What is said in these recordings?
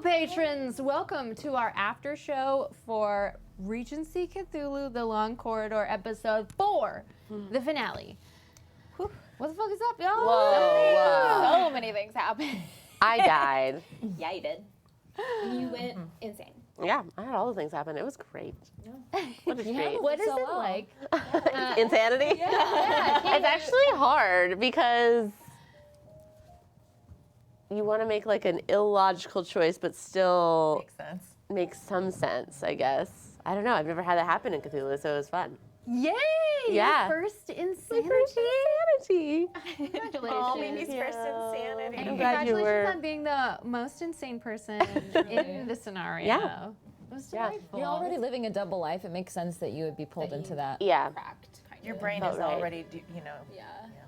patrons, welcome to our after show for Regency Cthulhu, The Long Corridor, episode 4, the finale. Whew. What the fuck is up, y'all? Whoa. So many things happened. I died. Yeah, you did. You went insane. Yeah, I had all the things happen. It was great. What a treat. What is it like? Insanity? Yeah, it's actually hard because you want to make like an illogical choice, but still makes some sense, I guess. I don't know. I've never had that happen in Cthulhu, so it was fun. Yay! Yeah. Your first insanity. Congratulations. Oh, Mimi's first insanity. And I'm glad you congratulations were. on being the most insane person in the scenario. Yeah. It was Yeah. delightful. You're already living a double life. It makes sense that you would be pulled into that. Yeah. Cracked. Kind Your of. brain Felt is right. already, Yeah.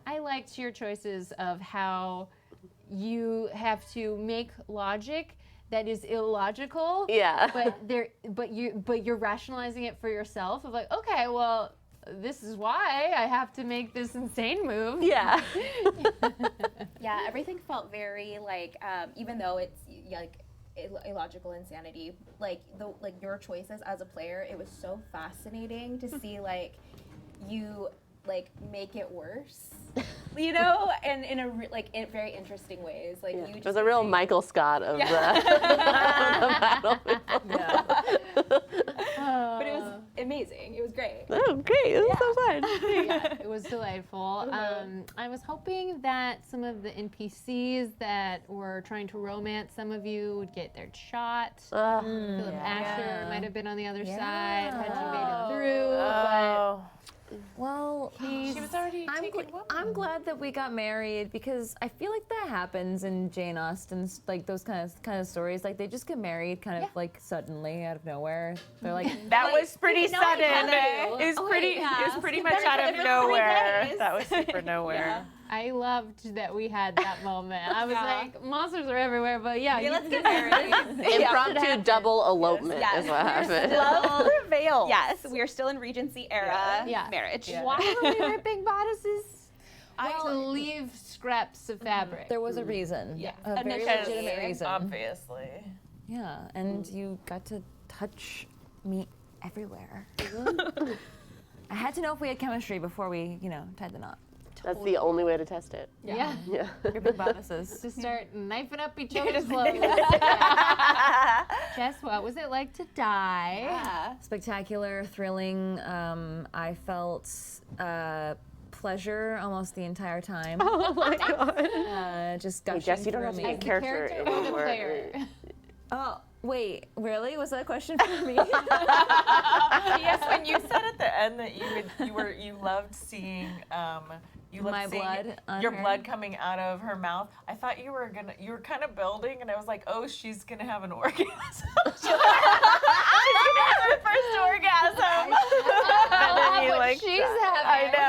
I liked your choices of how you have to make logic that is illogical. Yeah. But you're rationalizing it for yourself of like, okay, well, this is why I have to make this insane move. Yeah. Yeah, everything felt very like, even though it's like illogical insanity, like your choices as a player, it was so fascinating to see like you like make it worse, you know, and in very interesting ways. Like you just It was a real Michael Scott of the battlefield. but it was amazing. It was great. Oh, great. It was so fun. Yeah, it was delightful. I was hoping that some of the NPCs that were trying to romance some of you would get their shot. Philip Asher might have been on the other side, had you made it through. Oh. Well, She was already taken woman. I'm glad that we got married because I feel like that happens in Jane Austen's like those kind of stories. Like they just get married kind of like suddenly out of nowhere. They're like That was pretty sudden. It was pretty much out of nowhere. That was super nowhere. I loved that we had that moment. I was like, monsters are everywhere, but yeah. Let's get married. Impromptu double elopement is what happened. Love prevails. Yes, we are still in Regency era marriage. Why were we ripping bodices? To leave scraps of fabric. there was a reason. Yeah, a very Initially, legitimate reason. Obviously. Yeah, and you got to touch me everywhere. I had to know if we had chemistry before we, tied the knot. That's the only way to test it. Yeah. Yeah. Ripping bodices. To start knifing up each other's clothes. Jess, what was it like to die? Spectacular, thrilling. I felt pleasure almost the entire time. Oh my god. Just Hey, gushing Jess, you don't through have to me. be character Or the anymore. player? Oh, wait, really? Was that a question for me? Yes, when you said at the end that you loved seeing My blood on your her? blood coming out of her mouth, I thought you were kind of building, and I was like, oh, she's gonna have an orgasm. She's gonna have her first orgasm. And then you like, She's having. I know.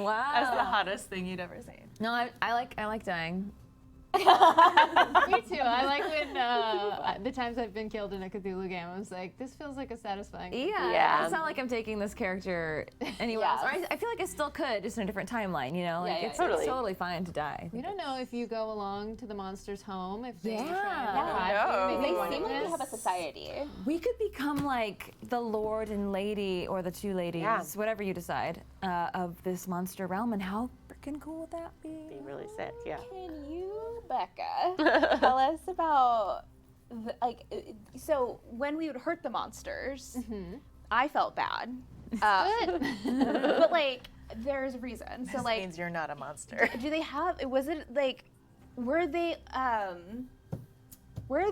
Wow. That's the hottest thing you'd ever seen. No, I like dying. Me too. I like when the times I've been killed in a Cthulhu game, I was like, this feels like a satisfying. Yeah. It's not like I'm taking this character anywhere else. Or I feel like I still could, just in a different timeline, It's totally fine to die. We don't know if you go along to the monster's home, if they Yeah. try to They revive you. seem like they have a society. We could become like the lord and lady, or the two ladies, whatever you decide, of this monster realm. And how freaking cool would that be? Be really sick, yeah. Can you, Becca, tell us about so when we would hurt the monsters, I felt bad. But like there's a reason. So This like means you're not a monster. do they have was it like were they Were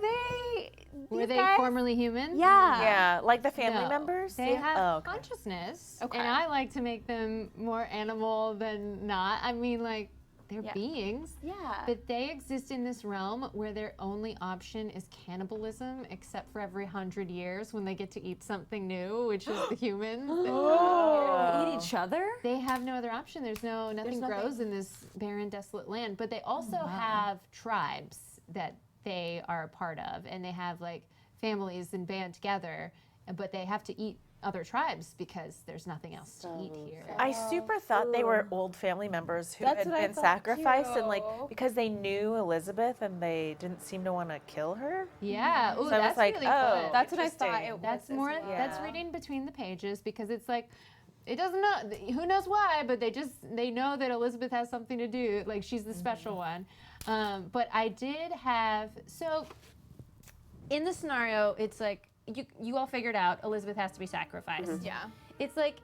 they guys? formerly human? Yeah, like the family No. members? They have Oh, okay. consciousness, Okay. and I like to make them more animal than not. I mean, like, they're Yeah. beings, Yeah. but they exist in this realm where their only option is cannibalism, except for every 100 years when they get to eat something new, which is the humans. Eat each other? They have no other option. Nothing grows in this barren, desolate land. But they also have tribes that they are a part of, and they have like families and band together, but they have to eat other tribes because there's nothing else to eat here. I super thought they were old family members who That's had what I been thought, sacrificed, and too. because they knew Elizabeth and they didn't seem to want to kill her. Yeah, ooh, So I was that's like, really oh, fun. That's what I thought interesting. it was. That's as more. well. That's reading between the pages because it's like, it doesn't know. Who knows why? But they know that Elizabeth has something to do. Like she's the special one. But I did have in the scenario, it's like you all figured out Elizabeth has to be sacrificed. Yeah. It's like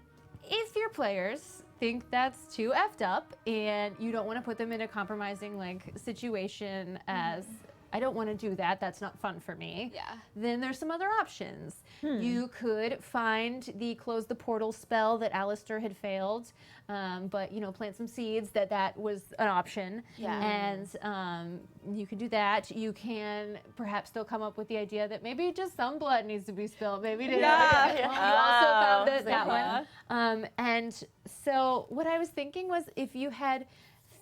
if your players think that's too effed up and you don't want to put them in a compromising like situation as I don't want to do that. That's not fun for me. Yeah. Then there's some other options. You could find the close the portal spell that Alistair had failed, but plant some seeds that was an option. Yeah. And you can do that. You can perhaps they'll come up with the idea that maybe just some blood needs to be spilled. Maybe you also found that one. And so what I was thinking was if you had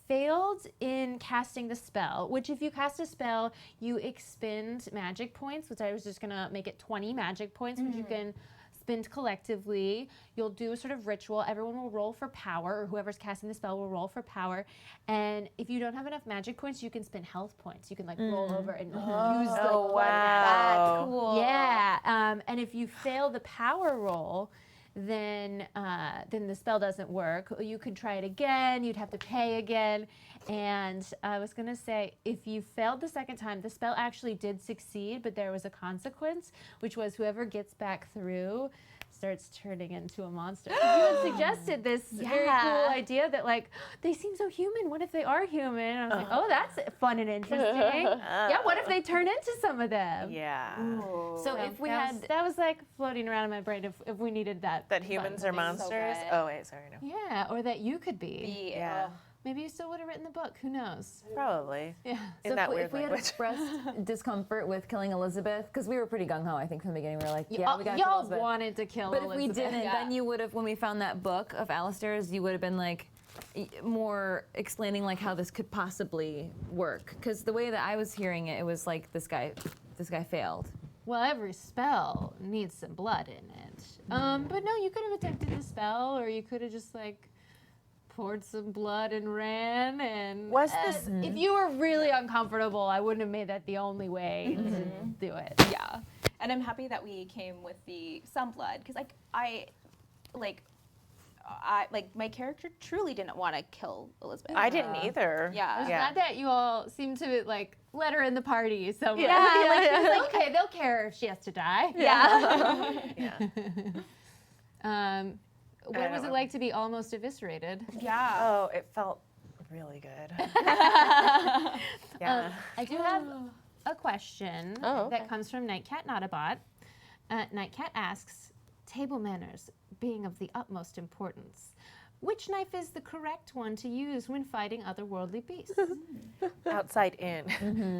failed in casting the spell, which if you cast a spell, you expend magic points, which I was just gonna make it 20 magic points, which you can spend collectively. You'll do a sort of ritual. Everyone will roll for power, or whoever's casting the spell will roll for power. And if you don't have enough magic points, you can spend health points. You can like roll over and use the Oh, wow. That's cool. yeah, and if you fail the power roll, then the spell doesn't work. You could try it again. You'd have to pay again. And I was gonna say, if you failed the second time, the spell actually did succeed, but there was a consequence, which was whoever gets back through starts turning into a monster. You had suggested this very cool idea that like they seem so human. What if they are human? And I was like, oh, that's fun and interesting. Yeah, what if they turn into some of them? Yeah. So if we that was like floating around in my brain if we needed that. That humans are monsters. good. Oh wait, sorry, no. Yeah, or that you could be. Yeah. Maybe you still would have written the book. Who knows? Probably. Yeah. In that weird if we had language. expressed discomfort with killing Elizabeth, because we were pretty gung-ho, I think, from the beginning. We were like, we gotta kill y'all Elizabeth. wanted to kill But if Elizabeth. we didn't, then you would have, when we found that book of Alistair's, you would have been like, more explaining like how this could possibly work. Because the way that I was hearing it, it was like this guy failed. Well, every spell needs some blood in it. But no, you could have attempted the spell, or you could have just like poured some blood and ran. And Was this? if you were really uncomfortable, I wouldn't have made that the only way to do it. Yeah. And I'm happy that we came with the some blood because I my character truly didn't want to kill Elizabeth. I didn't either. Yeah. It's Yeah. not that you all seem to like let her in the party somewhere. Yeah, It's like, okay, they'll care if she has to die. Yeah. Yeah. What was it like to be almost eviscerated? Yeah. Oh, it felt really good. Yeah. I do have a question Oh, okay. that comes from Nightcat Notabot. Nightcat asks, table manners being of the utmost importance, which knife is the correct one to use when fighting otherworldly beasts? Outside in.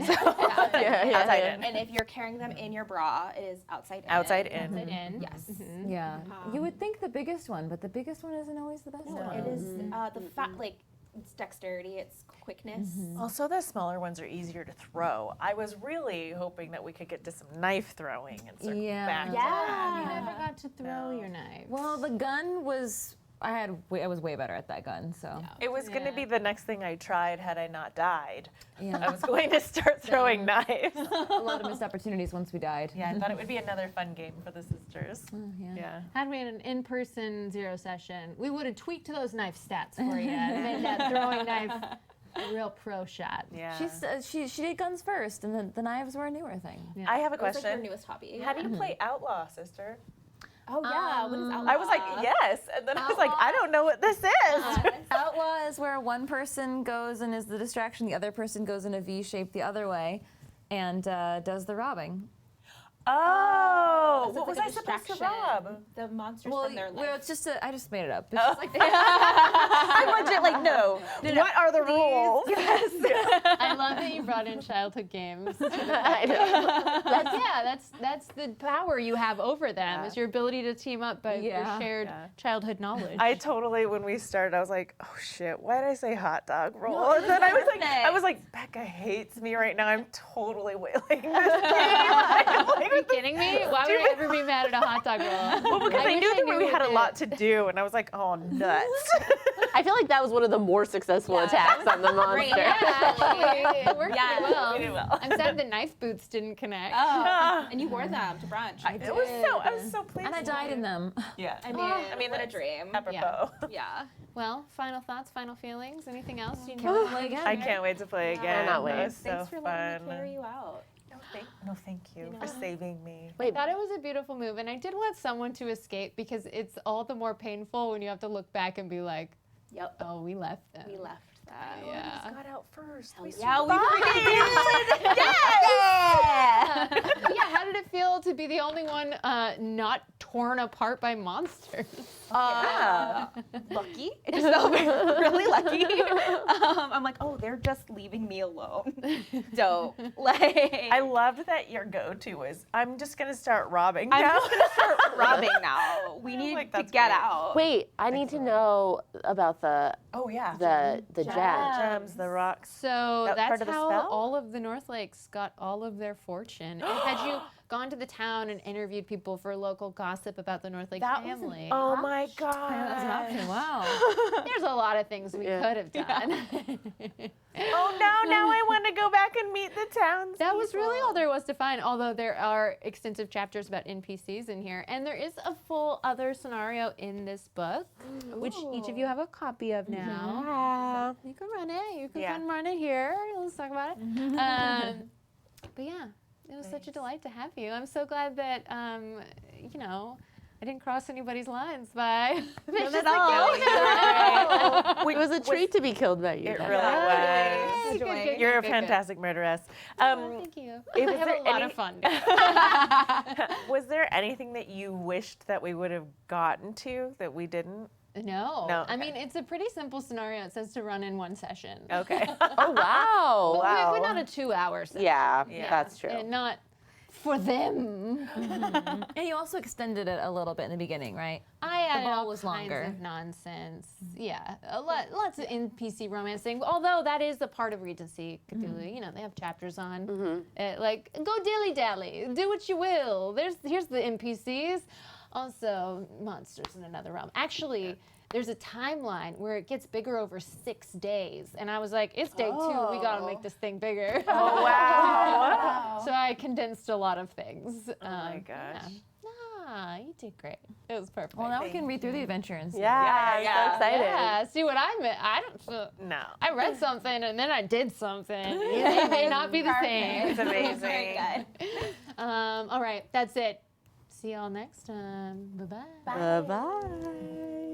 Outside in. And if you're carrying them in your bra, it is outside in. Outside in. Sit in. Yes. Yeah. You would think the biggest one, but the biggest one isn't always the best one. It is the it's dexterity, it's quickness. Also, the smaller ones are easier to throw. I was really hoping that we could get to some knife throwing and circle Yeah. back. Yeah. You never got to throw your knife. Well, the gun was, I was way better at that gun, so. It was going to be the next thing I tried had I not died. Yeah. I was going to start throwing knives. A lot of missed opportunities once we died. Yeah, I thought it would be another fun game for the sisters. Yeah. Had we had an in-person zero session, we would have tweaked those knife stats for you and made that throwing knife a real pro shot. Yeah. She did guns first, and the knives were a newer thing. Yeah. I have a It was like your question. newest hobby. How do you play Outlaw, sister? Oh yeah. What is outlaw? I was like, yes. And then I was like, I don't know what this is. Outlaw is where one person goes and is the distraction, the other person goes in a V shape the other way, and does the robbing. Oh, So what was it's I like a supposed to distraction. rob? The monsters Well, from their life. it's just I just made it up. It's just like I'm legit like, no. What are the rules? I love that you brought in childhood games. I know. That's the power you have over them is your ability to team up by your Yeah. shared Yeah. childhood knowledge. I totally, when we started, I was like, oh shit, why did I say hot dog roll? And then I was like, Becca hates me right now. I'm totally wailing this game. I'm like, you kidding me? Why would I ever be mad at a hot dog roll? Well, because I wish knew the movie what had a it- lot to do, and I was like, oh, nuts. I feel like that was one of the more successful attacks on the monster. great. Yeah, actually, it worked Yeah. pretty well. Pretty well. I'm sad the knife boots didn't connect. Oh, and you wore them to brunch. I was so pleased. And I died in them. Yeah. I mean, what a dream. Apropos. Yeah. Well, final thoughts, final feelings, anything else you Can't wait to play again. I can't wait to play again. Cannot wait. That was so Thanks for letting me fun. carry you out. No, thank you for saving me. I thought it was a beautiful move, and I did want someone to escape because it's all the more painful when you have to look back and be like, Yep. oh, we left them. We left that. Yeah. Got out first. Yeah, we Yeah, how did it feel to be the only one not torn apart by monsters? lucky. I just felt really lucky. I'm like, oh, they're just leaving me alone. Dope. Like, I loved that your go-to was, I'm just going to start robbing I'm now. just gonna start robbing now. We need like, to that's get great. out. Wait, I need to know about the Oh, yeah. gems. Gems, the rocks. So That part that's of the how spell? all of the North Lakes got all of their fortune. And had you gone to the town and interviewed people for local gossip about the North Lake family, Oh, my God. That's an option. Wow. there's a lot of things we could have done. Oh, now I want to go back and meet the towns. That was really all there was to find, although there are extensive chapters about NPCs in here. And there is a full other scenario in this book, which each of you have a copy of now. So you can run it. You can run it here. Let's talk about it. But yeah, it was such a delight to have you. I'm so glad that, you know, I didn't cross anybody's lines by viciously killing them. It was a treat to be killed by you. It guys. really was. Good, good, good, You're a good, good. fantastic murderess. Thank you. I was have there a lot any- of fun. Was there anything that you wished that we would have gotten to that we didn't? No. No, I okay. mean, it's a pretty simple scenario. It says to run in one session. Okay. Oh wow. But not a 2-hour session. Yeah, that's true. And not for them. And you also extended it a little bit in the beginning, right? I added ball all was kinds longer. of nonsense. Yeah, lots of NPC romancing. Although that is a part of Regency Cthulhu. You know, they have chapters on like go dilly dally, do what you will. Here's the NPCs. Also, monsters in another realm. Actually, there's a timeline where it gets bigger over 6 days, and I was like, it's day 2. We gotta make this thing bigger. Oh, wow. So I condensed a lot. Of things. Oh, my gosh. Yeah. You did great. It was perfect. Well, now we can read through the adventure and see. Yeah, I'm so excited. Yeah, see what I meant. I don't. No. I read something and then I did something. It may not be the same. It's amazing. Very good. All right, that's it. See y'all next time. Bye-bye. Bye bye.